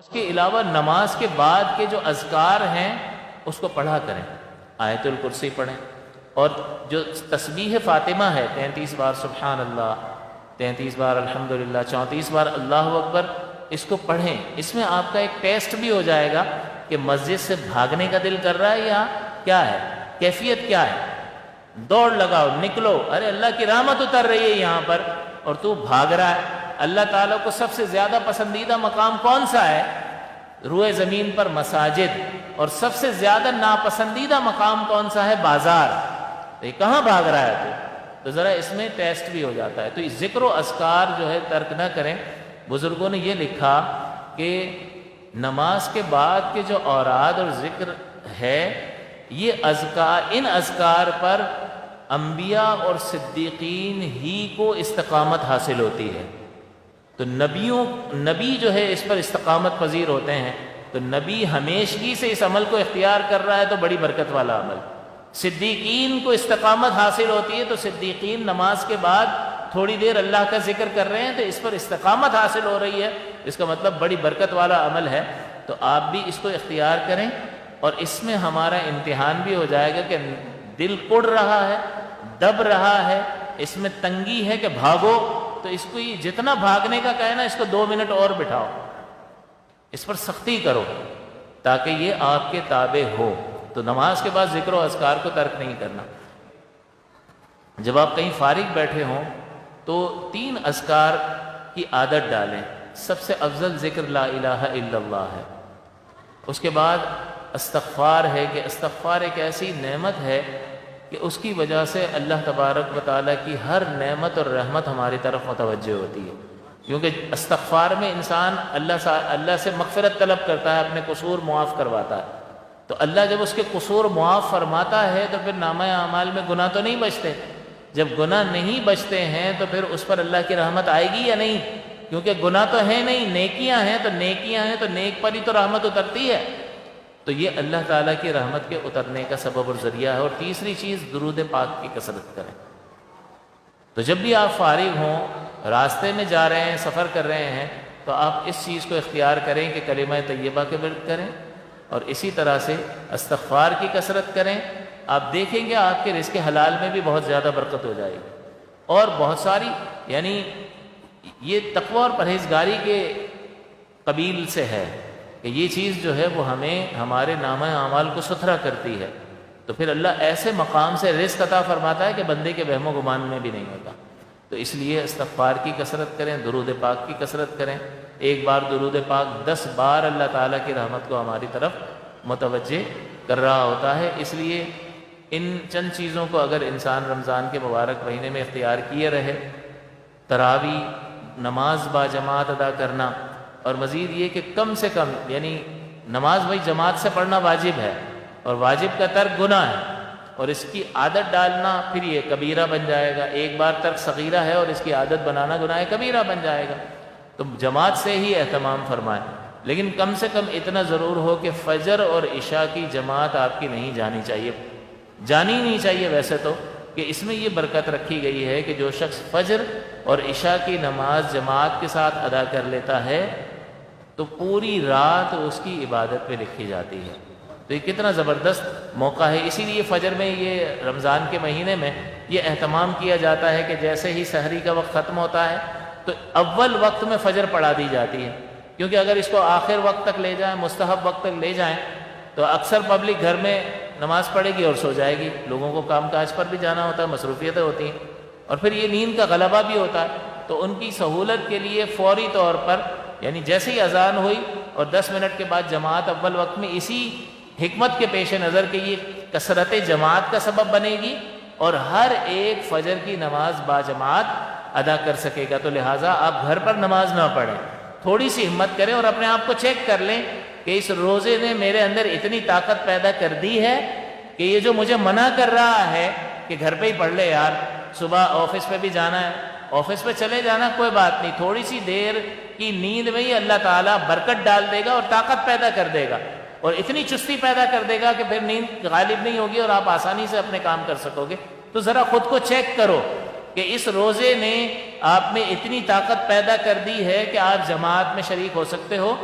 اس کے علاوہ نماز کے بعد کے جو اذکار ہیں اس کو پڑھا کریں، آیت الکرسی پڑھیں، اور جو تسبیح فاطمہ ہے 33 بار سبحان اللہ، 33 بار الحمدللہ، 34 بار اللہ اکبر، اس کو پڑھیں۔ اس میں آپ کا ایک ٹیسٹ بھی ہو جائے گا کہ مسجد سے بھاگنے کا دل کر رہا ہے یا کیا ہے، کیفیت کیا ہے۔ دوڑ لگاؤ، نکلو، ارے اللہ کی رحمت اتر رہی ہے یہاں پر اور تو بھاگ رہا ہے۔ اللہ تعالیٰ کو سب سے زیادہ پسندیدہ مقام کون سا ہے؟ روئے زمین پر مساجد، اور سب سے زیادہ ناپسندیدہ مقام کون سا ہے؟ بازار۔ تو یہ کہاں بھاگ رہا ہے تو ذرا اس میں ٹیسٹ بھی ہو جاتا ہے۔ تو یہ ذکر و اذکار جو ہے ترک نہ کریں۔ بزرگوں نے یہ لکھا کہ نماز کے بعد کے جو اوراد اور ذکر ہے، یہ اذکار، ان اذکار پر انبیاء اور صدیقین ہی کو استقامت حاصل ہوتی ہے۔ تو نبی جو ہے اس پر استقامت پذیر ہوتے ہیں، تو نبی ہمیشگی سے اس عمل کو اختیار کر رہا ہے تو بڑی برکت والا عمل۔ صدیقین کو استقامت حاصل ہوتی ہے، تو صدیقین نماز کے بعد تھوڑی دیر اللہ کا ذکر کر رہے ہیں تو اس پر استقامت حاصل ہو رہی ہے، اس کا مطلب بڑی برکت والا عمل ہے۔ تو آپ بھی اس کو اختیار کریں، اور اس میں ہمارا امتحان بھی ہو جائے گا کہ دل کڑ رہا ہے، دب رہا ہے، اس میں تنگی ہے کہ بھاگو، تو اس کو جتنا بھاگنے کا کہے نا، اس کو 2 منٹ اور بٹھاؤ، اس پر سختی کرو تاکہ یہ آپ کے تابع ہو۔ تو نماز کے بعد ذکر و اذکار کو ترک نہیں کرنا۔ جب آپ کہیں فارغ بیٹھے ہوں تو 3 اذکار کی عادت ڈالیں۔ سب سے افضل ذکر لا الہ الا اللہ ہے، اس کے بعد استغفار ہے، کہ استغفار ایک ایسی نعمت ہے کہ اس کی وجہ سے اللہ تبارک و تعالیٰ کی ہر نعمت اور رحمت ہماری طرف متوجہ ہوتی ہے، کیونکہ استغفار میں انسان اللہ سے مغفرت طلب کرتا ہے، اپنے قصور معاف کرواتا ہے۔ تو اللہ جب اس کے قصور معاف فرماتا ہے تو پھر نامہ اعمال میں گناہ تو نہیں بچتے۔ جب گناہ نہیں بچتے ہیں تو پھر اس پر اللہ کی رحمت آئے گی یا نہیں؟ کیونکہ گناہ تو ہے نہیں، نیکیاں ہیں، تو نیکیاں ہیں تو نیک پر ہی تو رحمت اترتی ہے۔ تو یہ اللہ تعالیٰ کی رحمت کے اترنے کا سبب اور ذریعہ ہے۔ اور تیسری چیز، درود پاک کی کثرت کریں۔ تو جب بھی آپ فارغ ہوں، راستے میں جا رہے ہیں، سفر کر رہے ہیں، تو آپ اس چیز کو اختیار کریں کہ کلمہ طیبہ کے ورد کریں، اور اسی طرح سے استغفار کی کثرت کریں۔ آپ دیکھیں گے آپ کے رزق حلال میں بھی بہت زیادہ برکت ہو جائے گی، اور بہت ساری، یعنی یہ تقوی اور پرہیزگاری کے قبیل سے ہے کہ یہ چیز جو ہے وہ ہمیں ہمارے نامہ اعمال کو ستھرا کرتی ہے۔ تو پھر اللہ ایسے مقام سے رزق عطا فرماتا ہے کہ بندے کے وہم و گمان میں بھی نہیں ہوتا۔ تو اس لیے استغفار کی کثرت کریں، درود پاک کی کثرت کریں۔ ایک بار درود پاک 10 بار اللہ تعالیٰ کی رحمت کو ہماری طرف متوجہ کر رہا ہوتا ہے۔ اس لیے ان چند چیزوں کو اگر انسان رمضان کے مبارک مہینے میں اختیار کیے رہے، تراویح، نماز با جماعت ادا کرنا، اور مزید یہ کہ کم سے کم، یعنی نماز بھائی جماعت سے پڑھنا واجب ہے، اور واجب کا ترک گناہ ہے، اور اس کی عادت ڈالنا پھر یہ کبیرہ بن جائے گا۔ ایک بار ترک صغیرہ ہے اور اس کی عادت بنانا گناہ کبیرہ بن جائے گا۔ تو جماعت سے ہی اہتمام فرمائیں، لیکن کم سے کم اتنا ضرور ہو کہ فجر اور عشاء کی جماعت آپ کی نہیں جانی چاہیے، جانی نہیں چاہیے ویسے تو، کہ اس میں یہ برکت رکھی گئی ہے کہ جو شخص فجر اور عشاء کی نماز جماعت کے ساتھ ادا کر لیتا ہے تو پوری رات اس کی عبادت پہ لکھی جاتی ہے۔ تو یہ کتنا زبردست موقع ہے۔ اسی لیے فجر میں، یہ رمضان کے مہینے میں یہ اہتمام کیا جاتا ہے کہ جیسے ہی سحری کا وقت ختم ہوتا ہے تو اول وقت میں فجر پڑھا دی جاتی ہے، کیونکہ اگر اس کو آخر وقت تک لے جائیں، مستحب وقت تک لے جائیں، تو اکثر پبلک گھر میں نماز پڑھے گی اور سو جائے گی۔ لوگوں کو کام کاج پر بھی جانا ہوتا ہے، مصروفیتیں ہوتی ہیں، اور پھر یہ نیند کا غلبہ بھی ہوتا ہے۔ تو ان کی سہولت کے لیے فوری طور پر، یعنی جیسے ہی اذان ہوئی اور 10 منٹ کے بعد جماعت اول وقت میں، اسی حکمت کے پیش نظر کہ یہ کثرت جماعت کا سبب بنے گی اور ہر ایک فجر کی نماز با جماعت ادا کر سکے گا۔ تو لہٰذا آپ گھر پر نماز نہ پڑھیں، تھوڑی سی ہمت کریں اور اپنے آپ کو چیک کر لیں کہ اس روزے نے میرے اندر اتنی طاقت پیدا کر دی ہے کہ یہ جو مجھے منع کر رہا ہے کہ گھر پہ ہی پڑھ لے یار، صبح آفس پہ بھی جانا ہے، آفس پہ چلے جانا، کوئی بات نہیں، تھوڑی سی دیر کی نیند میں ہی اللہ تعالیٰ برکت ڈال دے گا اور طاقت پیدا کر دے گا، اور اتنی چستی پیدا کر دے گا کہ پھر نیند غالب نہیں ہوگی اور آپ آسانی سے اپنے کام کر سکو گے۔ تو ذرا خود کو چیک کرو کہ اس روزے نے آپ میں اتنی طاقت پیدا کر دی ہے کہ آپ جماعت میں شریک ہو سکتے ہو